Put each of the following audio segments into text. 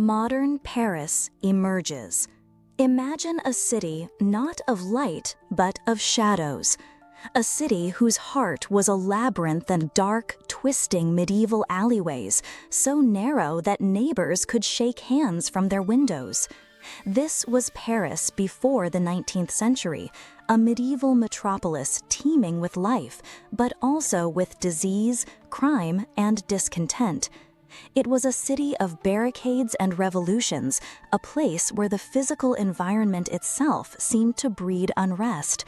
Modern Paris emerges. Imagine a city not of light, but of shadows. A city whose heart was a labyrinth and dark, twisting medieval alleyways, so narrow that neighbors could shake hands from their windows. This was Paris before the 19th century, a medieval metropolis teeming with life, but also with disease, crime, and discontent. It was a city of barricades and revolutions, a place where the physical environment itself seemed to breed unrest.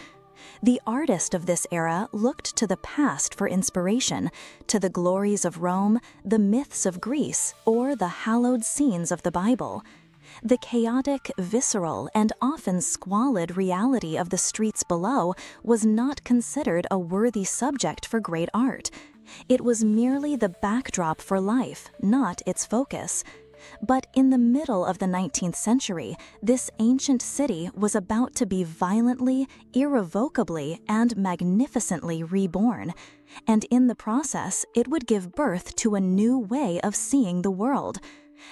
The artist of this era looked to the past for inspiration, to the glories of Rome, the myths of Greece, or the hallowed scenes of the Bible. The chaotic, visceral, and often squalid reality of the streets below was not considered a worthy subject for great art. It was merely the backdrop for life, not its focus. But in the middle of the 19th century, this ancient city was about to be violently, irrevocably, and magnificently reborn. And in the process, it would give birth to a new way of seeing the world.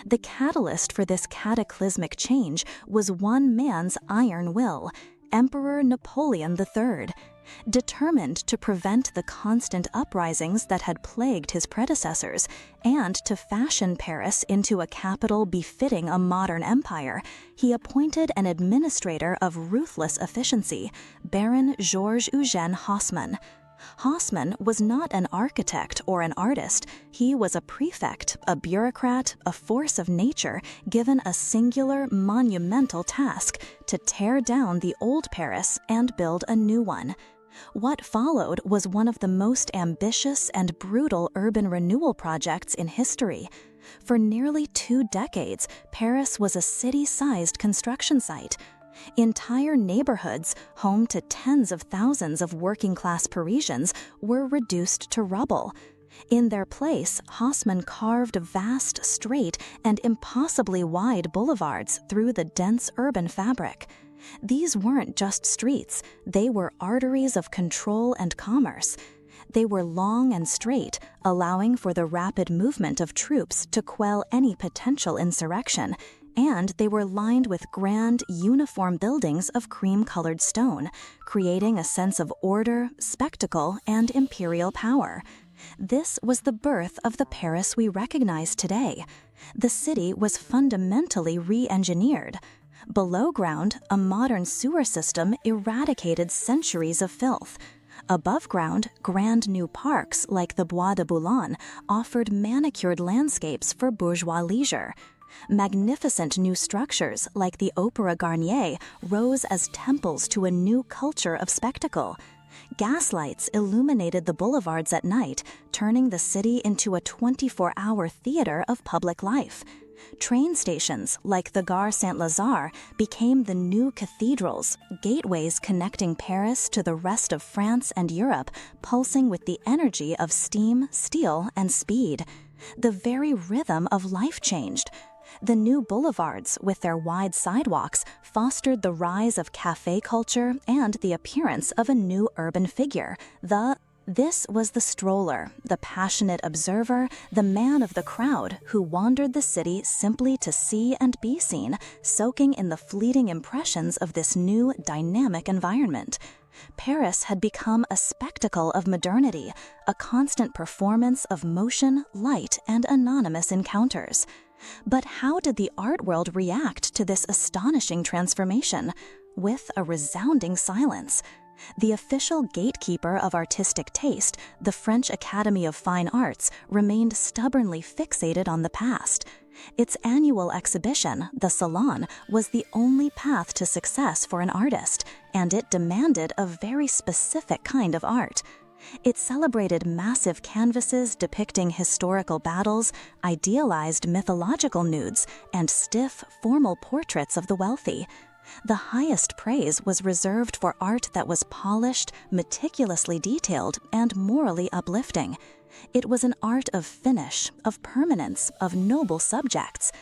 The catalyst for this cataclysmic change was one man's iron will, Emperor Napoleon III. Determined to prevent the constant uprisings that had plagued his predecessors, and to fashion Paris into a capital befitting a modern empire, he appointed an administrator of ruthless efficiency, Baron Georges-Eugène Haussmann. Haussmann was not an architect or an artist. He was a prefect, a bureaucrat, a force of nature, given a singular, monumental task to tear down the old Paris and build a new one. What followed was one of the most ambitious and brutal urban renewal projects in history. For nearly 2 decades, Paris was a city-sized construction site. Entire neighborhoods, home to tens of thousands of working-class Parisians, were reduced to rubble. In their place, Haussmann carved vast, straight, and impossibly wide boulevards through the dense urban fabric. These weren't just streets, they were arteries of control and commerce. They were long and straight, allowing for the rapid movement of troops to quell any potential insurrection, and they were lined with grand, uniform buildings of cream-colored stone, creating a sense of order, spectacle, and imperial power. This was the birth of the Paris we recognize today. The city was fundamentally re-engineered. Below ground, a modern sewer system eradicated centuries of filth. Above ground, grand new parks like the Bois de Boulogne offered manicured landscapes for bourgeois leisure. Magnificent new structures like the Opera Garnier rose as temples to a new culture of spectacle. Gaslights illuminated the boulevards at night, turning the city into a 24-hour theater of public life. Train stations like the Gare Saint-Lazare became the new cathedrals, gateways connecting Paris to the rest of France and Europe, pulsing with the energy of steam, steel, and speed. The very rhythm of life changed. The new boulevards, with their wide sidewalks, fostered the rise of café culture and the appearance of a new urban figure, This was the stroller, the passionate observer, the man of the crowd who wandered the city simply to see and be seen, soaking in the fleeting impressions of this new, dynamic environment. Paris had become a spectacle of modernity, a constant performance of motion, light, and anonymous encounters. But how did the art world react to this astonishing transformation? With a resounding silence. The official gatekeeper of artistic taste, the French Academy of Fine Arts, remained stubbornly fixated on the past. Its annual exhibition, the Salon, was the only path to success for an artist, and it demanded a very specific kind of art. It celebrated massive canvases depicting historical battles, idealized mythological nudes, and stiff, formal portraits of the wealthy. The highest praise was reserved for art that was polished, meticulously detailed, and morally uplifting. It was an art of finish, of permanence, of noble subjects.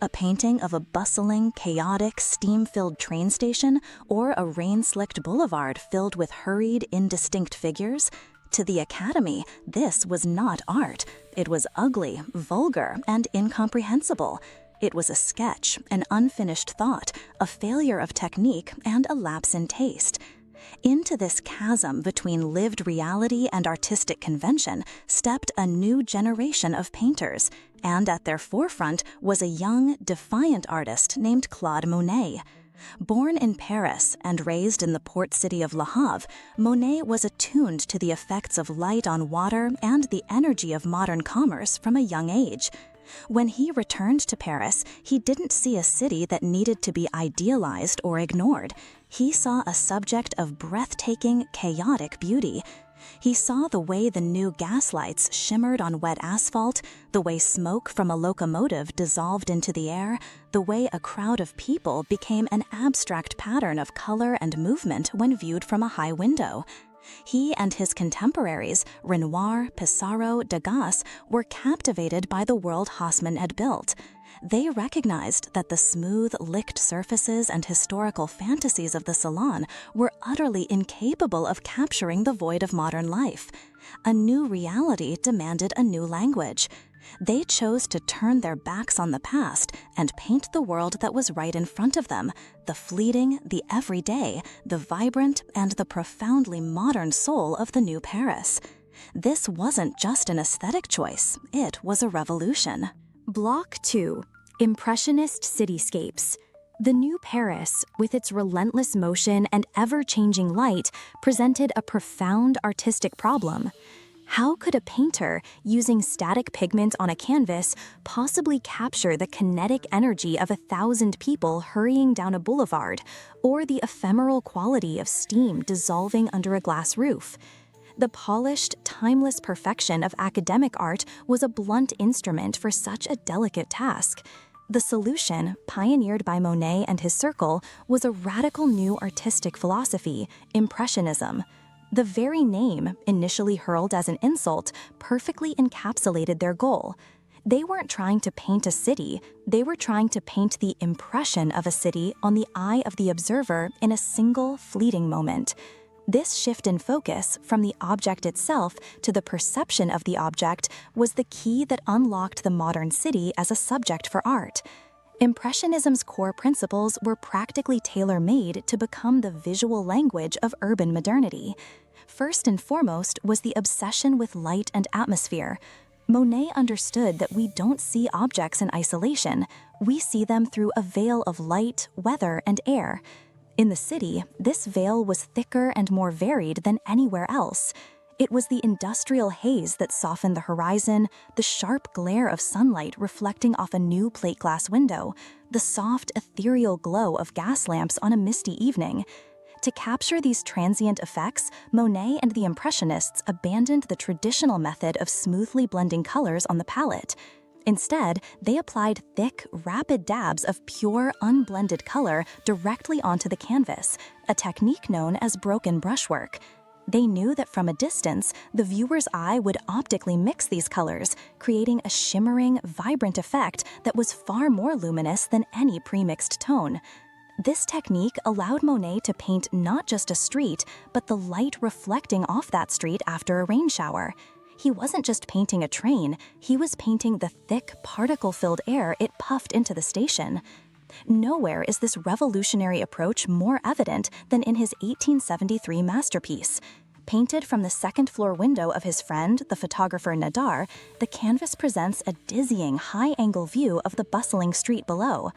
A painting of a bustling, chaotic, steam-filled train station or a rain-slicked boulevard filled with hurried, indistinct figures? To the Academy, this was not art. It was ugly, vulgar, and incomprehensible. It was a sketch, an unfinished thought, a failure of technique, and a lapse in taste. Into this chasm between lived reality and artistic convention stepped a new generation of painters, and at their forefront was a young, defiant artist named Claude Monet. Born in Paris and raised in the port city of Le Havre, Monet was attuned to the effects of light on water and the energy of modern commerce from a young age. When he returned to Paris, he didn't see a city that needed to be idealized or ignored. He saw a subject of breathtaking, chaotic beauty. He saw the way the new gaslights shimmered on wet asphalt, the way smoke from a locomotive dissolved into the air, the way a crowd of people became an abstract pattern of color and movement when viewed from a high window. He and his contemporaries, Renoir, Pissarro, Degas, were captivated by the world Haussmann had built. They recognized that the smooth, licked surfaces and historical fantasies of the salon were utterly incapable of capturing the void of modern life. A new reality demanded a new language. They chose to turn their backs on the past and paint the world that was right in front of them, the fleeting, the everyday, the vibrant, and the profoundly modern soul of the new Paris. This wasn't just an aesthetic choice, it was a revolution. Block 2. Impressionist Cityscapes. The new Paris, with its relentless motion and ever-changing light, presented a profound artistic problem. How could a painter, using static pigment on a canvas, possibly capture the kinetic energy of 1,000 people hurrying down a boulevard, or the ephemeral quality of steam dissolving under a glass roof? The polished, timeless perfection of academic art was a blunt instrument for such a delicate task. The solution, pioneered by Monet and his circle, was a radical new artistic philosophy, Impressionism. The very name, initially hurled as an insult, perfectly encapsulated their goal. They weren't trying to paint a city, they were trying to paint the impression of a city on the eye of the observer in a single, fleeting moment. This shift in focus, from the object itself to the perception of the object, was the key that unlocked the modern city as a subject for art. Impressionism's core principles were practically tailor-made to become the visual language of urban modernity. First and foremost was the obsession with light and atmosphere. Monet understood that we don't see objects in isolation, we see them through a veil of light, weather, and air. In the city, this veil was thicker and more varied than anywhere else. It was the industrial haze that softened the horizon, the sharp glare of sunlight reflecting off a new plate glass window, the soft, ethereal glow of gas lamps on a misty evening. To capture these transient effects, Monet and the Impressionists abandoned the traditional method of smoothly blending colors on the palette. Instead, they applied thick, rapid dabs of pure, unblended color directly onto the canvas, a technique known as broken brushwork. They knew that from a distance, the viewer's eye would optically mix these colors, creating a shimmering, vibrant effect that was far more luminous than any pre-mixed tone. This technique allowed Monet to paint not just a street, but the light reflecting off that street after a rain shower. He wasn't just painting a train, he was painting the thick, particle-filled air it puffed into the station. Nowhere is this revolutionary approach more evident than in his 1873 masterpiece. Painted from the second-floor window of his friend, the photographer Nadar, the canvas presents a dizzying, high-angle view of the bustling street below.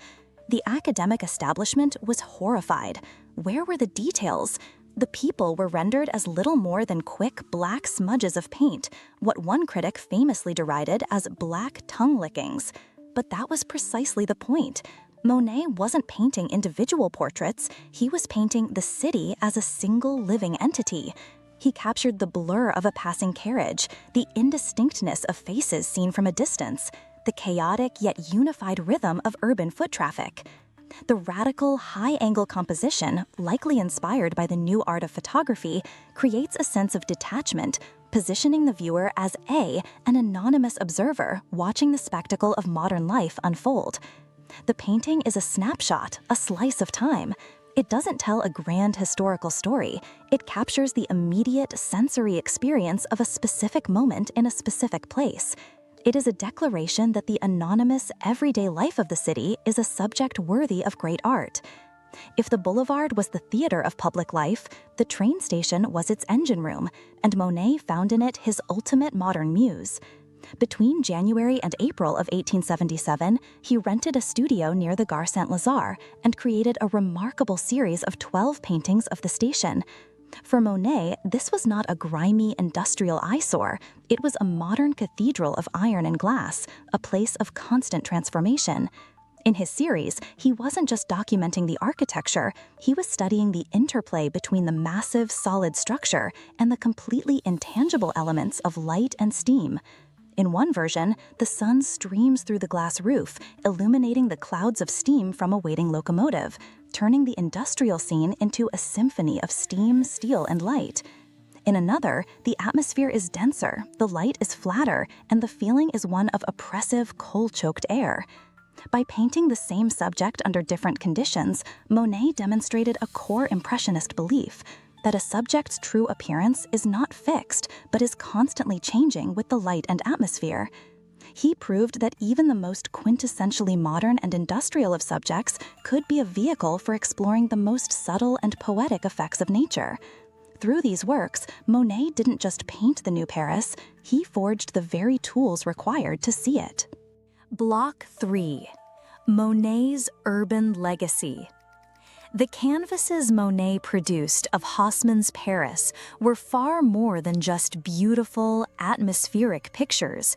The academic establishment was horrified. Where were the details? The people were rendered as little more than quick, black smudges of paint, what one critic famously derided as black tongue lickings. But that was precisely the point. Monet wasn't painting individual portraits, he was painting the city as a single living entity. He captured the blur of a passing carriage, the indistinctness of faces seen from a distance, the chaotic yet unified rhythm of urban foot traffic. The radical, high-angle composition, likely inspired by the new art of photography, creates a sense of detachment, positioning the viewer as an anonymous observer watching the spectacle of modern life unfold. The painting is a snapshot, a slice of time. It doesn't tell a grand historical story. It captures the immediate sensory experience of a specific moment in a specific place. It is a declaration that the anonymous, everyday life of the city is a subject worthy of great art. If the boulevard was the theater of public life, the train station was its engine room, and Monet found in it his ultimate modern muse. Between January and April of 1877, he rented a studio near the Gare Saint-Lazare and created a remarkable series of 12 paintings of the station. For Monet, this was not a grimy industrial eyesore. It was a modern cathedral of iron and glass, a place of constant transformation. In his series, he wasn't just documenting the architecture, he was studying the interplay between the massive, solid structure and the completely intangible elements of light and steam. In one version, the sun streams through the glass roof, illuminating the clouds of steam from a waiting locomotive, turning the industrial scene into a symphony of steam, steel, and light. In another, the atmosphere is denser, the light is flatter, and the feeling is one of oppressive, coal-choked air. By painting the same subject under different conditions, Monet demonstrated a core Impressionist belief that a subject's true appearance is not fixed, but is constantly changing with the light and atmosphere. He proved that even the most quintessentially modern and industrial of subjects could be a vehicle for exploring the most subtle and poetic effects of nature. Through these works, Monet didn't just paint the new Paris, he forged the very tools required to see it. Block 3. Monet's Urban Legacy. The canvases Monet produced of Haussmann's Paris were far more than just beautiful, atmospheric pictures.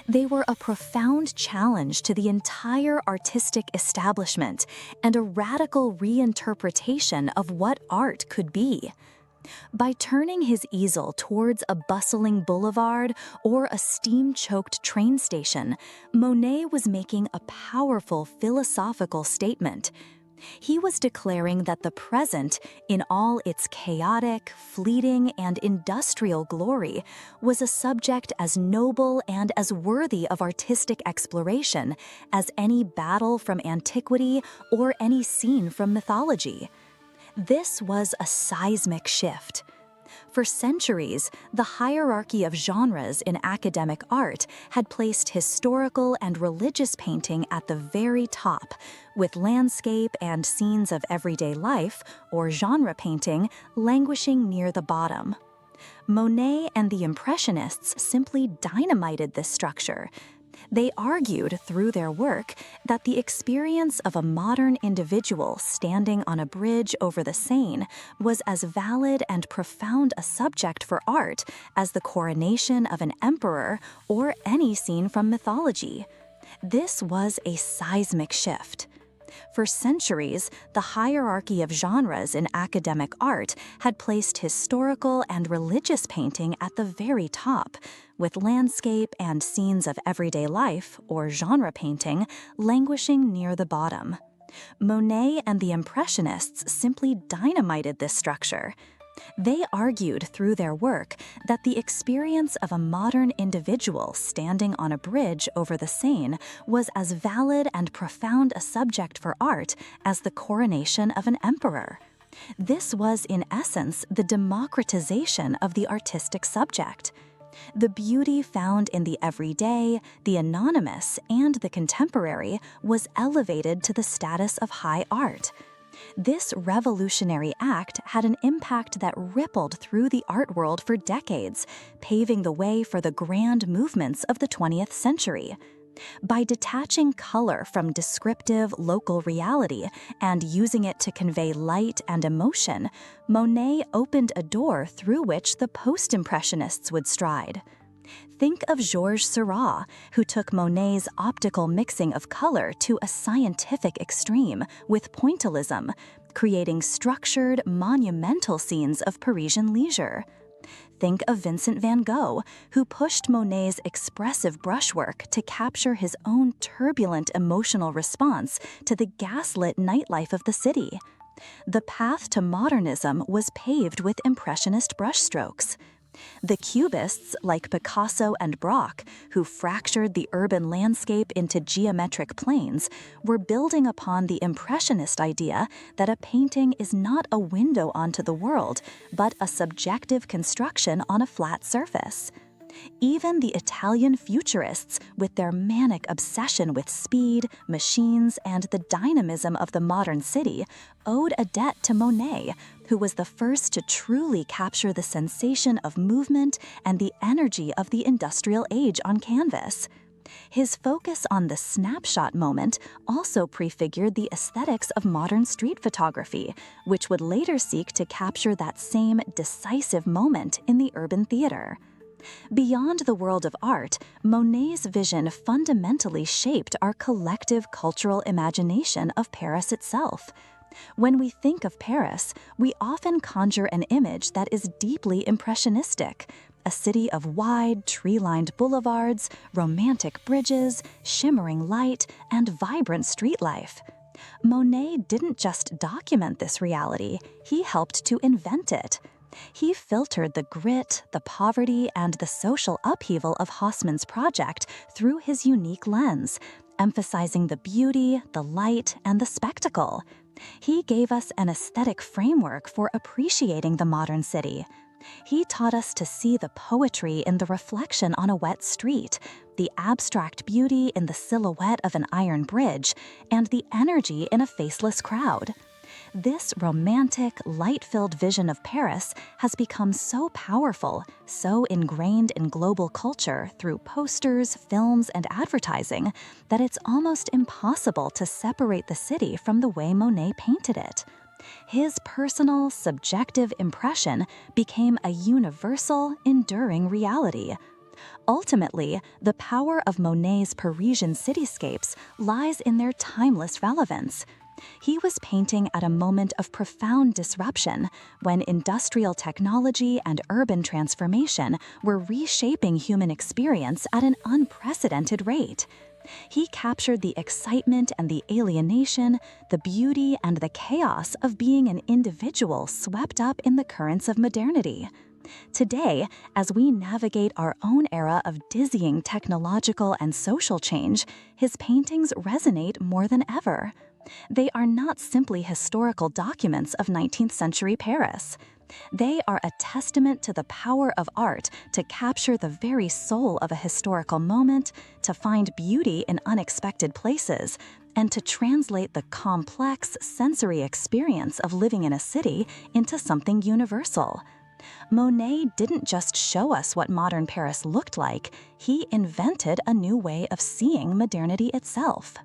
They were a profound challenge to the entire artistic establishment and a radical reinterpretation of what art could be. By turning his easel towards a bustling boulevard or a steam-choked train station, Monet was making a powerful philosophical statement. He was declaring that the present, in all its chaotic, fleeting, and industrial glory, was a subject as noble and as worthy of artistic exploration as any battle from antiquity or any scene from mythology. This was a seismic shift. For centuries, the hierarchy of genres in academic art had placed historical and religious painting at the very top, with landscape and scenes of everyday life, or genre painting, languishing near the bottom. Monet and the Impressionists simply dynamited this structure. They argued through their work that the experience of a modern individual standing on a bridge over the Seine was as valid and profound a subject for art as the coronation of an emperor or any scene from mythology. This was a seismic shift. For centuries, the hierarchy of genres in academic art had placed historical and religious painting at the very top, with landscape and scenes of everyday life, or genre painting, languishing near the bottom. Monet and the Impressionists simply dynamited this structure. They argued through their work that the experience of a modern individual standing on a bridge over the Seine was as valid and profound a subject for art as the coronation of an emperor. This was, in essence, the democratization of the artistic subject. The beauty found in the everyday, the anonymous, and the contemporary was elevated to the status of high art. This revolutionary act had an impact that rippled through the art world for decades, paving the way for the grand movements of the 20th century. By detaching color from descriptive local reality and using it to convey light and emotion, Monet opened a door through which the post-impressionists would stride. Think of Georges Seurat, who took Monet's optical mixing of color to a scientific extreme with pointillism, creating structured, monumental scenes of Parisian leisure. Think of Vincent van Gogh, who pushed Monet's expressive brushwork to capture his own turbulent emotional response to the gaslit nightlife of the city. The path to modernism was paved with Impressionist brushstrokes. The Cubists, like Picasso and Braque, who fractured the urban landscape into geometric planes, were building upon the Impressionist idea that a painting is not a window onto the world, but a subjective construction on a flat surface. Even the Italian futurists, with their manic obsession with speed, machines, and the dynamism of the modern city, owed a debt to Monet, who was the first to truly capture the sensation of movement and the energy of the industrial age on canvas. His focus on the snapshot moment also prefigured the aesthetics of modern street photography, which would later seek to capture that same decisive moment in the urban theater. Beyond the world of art, Monet's vision fundamentally shaped our collective cultural imagination of Paris itself. When we think of Paris, we often conjure an image that is deeply impressionistic, a city of wide, tree-lined boulevards, romantic bridges, shimmering light, and vibrant street life. Monet didn't just document this reality, he helped to invent it. He filtered the grit, the poverty, and the social upheaval of Haussmann's project through his unique lens, emphasizing the beauty, the light, and the spectacle. He gave us an aesthetic framework for appreciating the modern city. He taught us to see the poetry in the reflection on a wet street, the abstract beauty in the silhouette of an iron bridge, and the energy in a faceless crowd. This romantic, light-filled vision of Paris has become so powerful, so ingrained in global culture through posters, films, and advertising, that it's almost impossible to separate the city from the way Monet painted it. His personal, subjective impression became a universal, enduring reality. Ultimately, the power of Monet's Parisian cityscapes lies in their timeless relevance. He was painting at a moment of profound disruption, when industrial technology and urban transformation were reshaping human experience at an unprecedented rate. He captured the excitement and the alienation, the beauty and the chaos of being an individual swept up in the currents of modernity. Today, as we navigate our own era of dizzying technological and social change, his paintings resonate more than ever. They are not simply historical documents of 19th century Paris. They are a testament to the power of art to capture the very soul of a historical moment, to find beauty in unexpected places, and to translate the complex sensory experience of living in a city into something universal. Monet didn't just show us what modern Paris looked like, he invented a new way of seeing modernity itself.